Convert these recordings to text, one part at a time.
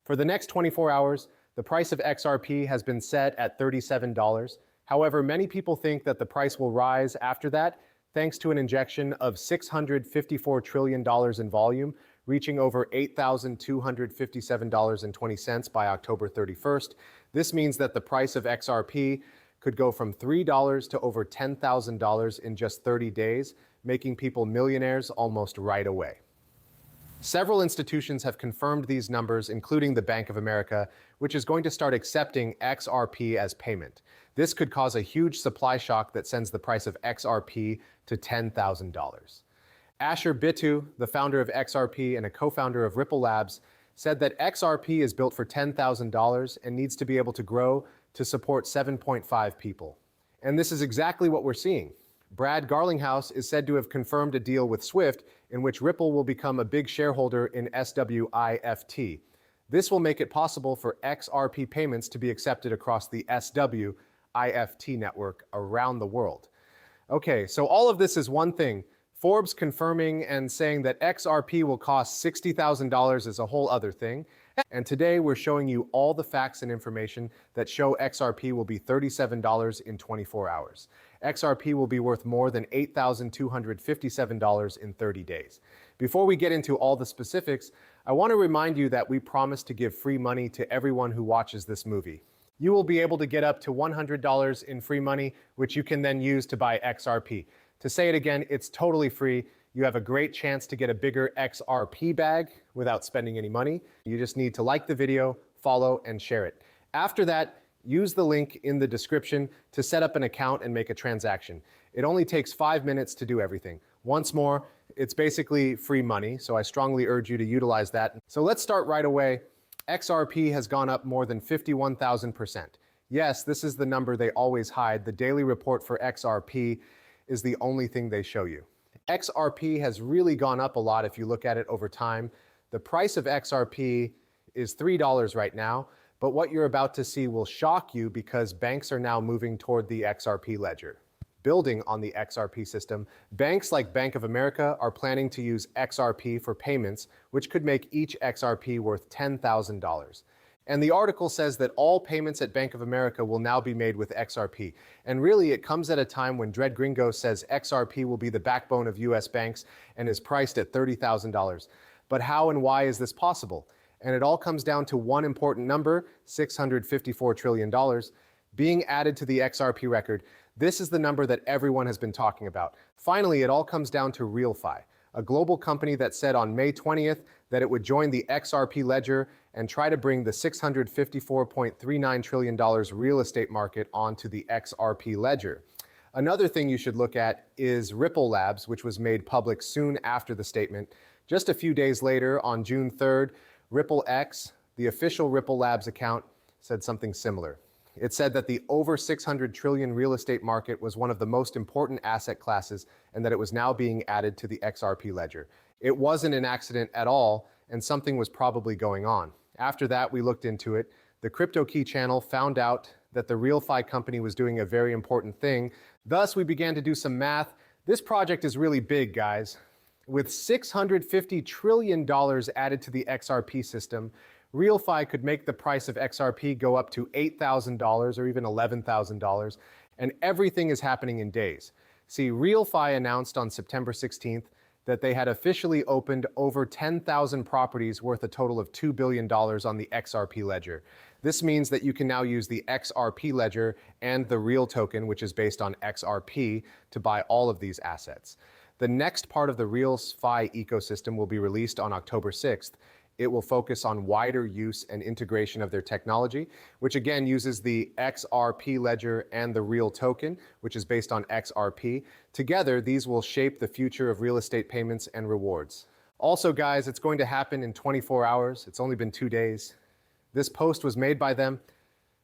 For the next 24 hours, the price of XRP has been set at $37. However, many people think that the price will rise after that, thanks to an injection of $654 trillion in volume, reaching over $8,257.20 by October 31st. This means that the price of XRP could go from $3 to over $10,000 in just 30 days, making people millionaires almost right away. Several institutions have confirmed these numbers, including the Bank of America, which is going to start accepting XRP as payment. This could cause a huge supply shock that sends the price of XRP to $10,000. Asher Bitu, the founder of XRP and a co-founder of Ripple Labs, said that XRP is built for $10,000 and needs to be able to grow to support 7.5 people. And this is exactly what we're seeing. Brad Garlinghouse is said to have confirmed a deal with Swift in which Ripple will become a big shareholder in SWIFT. This will make it possible for XRP payments to be accepted across the SWIFT network around the world. Okay, so all of this is one thing. Forbes confirming and saying that XRP will cost $60,000 is a whole other thing. And today we're showing you all the facts and information that show XRP will be $37 in 24 hours. XRP will be worth more than $8,257 in 30 days. Before we get into all the specifics, I want to remind you that we promise to give free money to everyone who watches this movie. You will be able to get up to $100 in free money, which you can then use to buy XRP. To say it again, it's totally free. You have a great chance to get a bigger XRP bag without spending any money. You just need to like the video, follow, and share it. After that, use the link in the description to set up an account and make a transaction. It only takes 5 minutes to do everything. Once more, it's basically free money, so I strongly urge you to utilize that. So let's start right away. XRP has gone up more than 51,000%. Yes, this is the number they always hide. The daily report for XRP is the only thing they show you. XRP has really gone up a lot if you look at it over time. The price of XRP is $3 right now, but what you're about to see will shock you because banks are now moving toward the XRP ledger. Building on the XRP system, banks like Bank of America are planning to use XRP for payments, which could make each XRP worth $10,000. And the article says that all payments at Bank of America will now be made with XRP. And really, it comes at a time when Dread Gringo says XRP will be the backbone of US banks and is priced at $30,000. But how and why is this possible? And it all comes down to one important number, $654 trillion, being added to the XRP record. This is the number that everyone has been talking about. Finally, it all comes down to RealFi, a global company that said on May 20th that it would join the XRP ledger and try to bring the $654.39 trillion real estate market onto the XRP ledger. Another thing you should look at is Ripple Labs, which was made public soon after the statement. Just a few days later, on June 3rd, RippleX, the official Ripple Labs account, said something similar. It said that the over 600 trillion real estate market was one of the most important asset classes and that it was now being added to the XRP ledger. It wasn't an accident at all, and something was probably going on. After that, we looked into it. The CryptoKey channel found out that the RealFi company was doing a very important thing. Thus, we began to do some math. This project is really big, guys. With $650 trillion added to the XRP system, RealFi could make the price of XRP go up to $8,000 or even $11,000, and everything is happening in days. See, RealFi announced on September 16th that they had officially opened over 10,000 properties worth a total of $2 billion on the XRP ledger. This means that you can now use the XRP ledger and the Real token, which is based on XRP, to buy all of these assets. The next part of the RealFi ecosystem will be released on October 6th. It will focus on wider use and integration of their technology, which again uses the XRP ledger and the Real token, which is based on XRP. Together, these will shape the future of real estate payments and rewards. Also, guys, it's going to happen in 24 hours. It's only been 2 days. This post was made by them,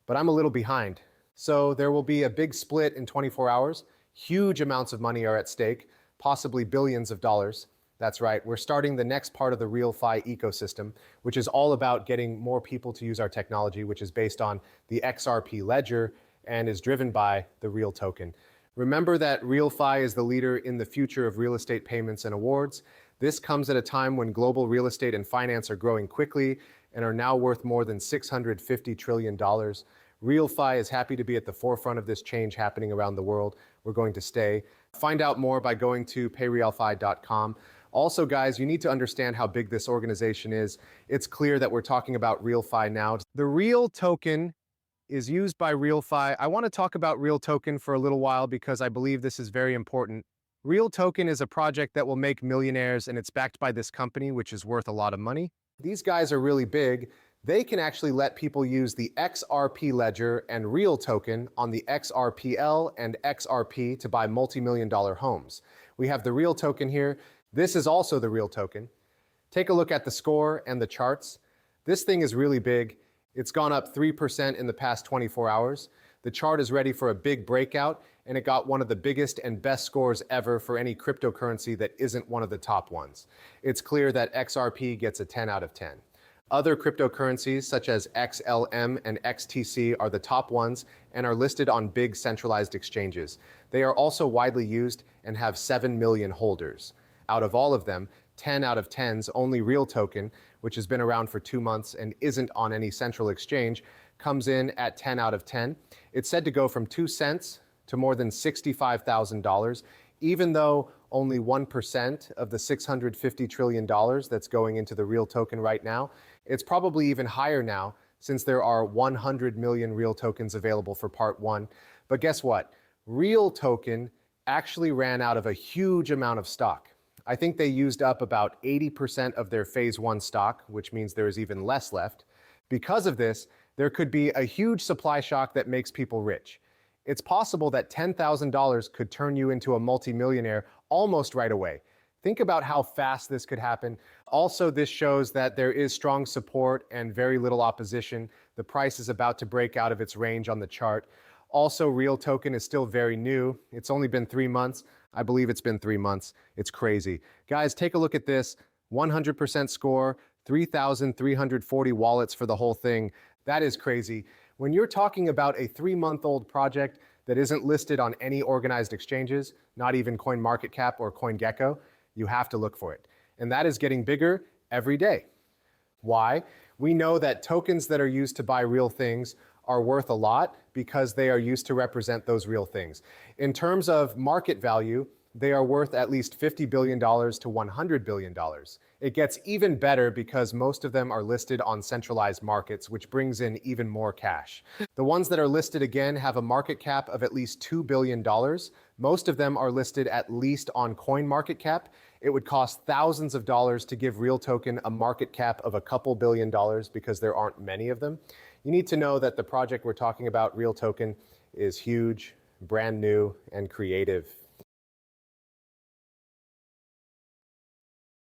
but I'm a little behind. So there will be a big split in 24 hours. Huge amounts of money are at stake, possibly billions of dollars. That's right, we're starting the next part of the RealFi ecosystem, which is all about getting more people to use our technology, which is based on the XRP ledger and is driven by the Real token. Remember that RealFi is the leader in the future of real estate payments and awards. This comes at a time when global real estate and finance are growing quickly, and are now worth more than $650 trillion. RealFi is happy to be at the forefront of this change happening around the world. We're going to stay. Find out more by going to payrealfi.com. Also, guys, you need to understand how big this organization is. It's clear that we're talking about RealFi now. The Real token is used by RealFi. I want to talk about Real token for a little while because I believe this is very important. Real token is a project that will make millionaires, and it's backed by this company, which is worth a lot of money. These guys are really big. They can actually let people use the XRP ledger and Real token on the XRPL and XRP to buy multi-million-dollar homes. We have the Real token here. This is also the Real token. Take a look at the score and the charts. This thing is really big. It's gone up 3% in the past 24 hours. The chart is ready for a big breakout, and it got one of the biggest and best scores ever for any cryptocurrency that isn't one of the top ones. It's clear that XRP gets a 10 out of 10. Other cryptocurrencies such as XLM and XTC are the top ones and are listed on big centralized exchanges. They are also widely used and have 7 million holders. Out of all of them, 10 out of 10's only Real token, which has been around for 2 months and isn't on any central exchange, comes in at 10 out of 10. It's said to go from 2 cents to more than $65,000, even though only 1% of the $650 trillion that's going into the Real token right now. It's probably even higher now since there are 100 million Real tokens available for part 1. But guess what? Real token actually ran out of a huge amount of stock. I think they used up about 80% of their phase 1 stock, which means there is even less left. Because of this, there could be a huge supply shock that makes people rich. It's possible that $10,000 could turn you into a multimillionaire almost right away. Think about how fast this could happen. Also, this shows that there is strong support and very little opposition. The price is about to break out of its range on the chart. Also, Real token is still very new. It's only been 3 months. I believe it's been 3 months. It's crazy. Guys, take a look at this. 100% score, 3,340 wallets for the whole thing. That is crazy. When you're talking about a 3-month-old project that isn't listed on any organized exchanges, not even CoinMarketCap or CoinGecko, you have to look for it. And that is getting bigger every day. Why? We know that tokens that are used to buy real things are worth a lot because they are used to represent those real things. In terms of market value, they are worth at least $50 billion to $100 billion. It gets even better because most of them are listed on centralized markets, which brings in even more cash. The ones that are listed again have a market cap of at least $2 billion. Most of them are listed at least on CoinMarketCap. It would cost thousands of dollars to give Real token a market cap of a couple $billion because there aren't many of them. You need to know that the project we're talking about, Real token, is huge, brand new, and creative.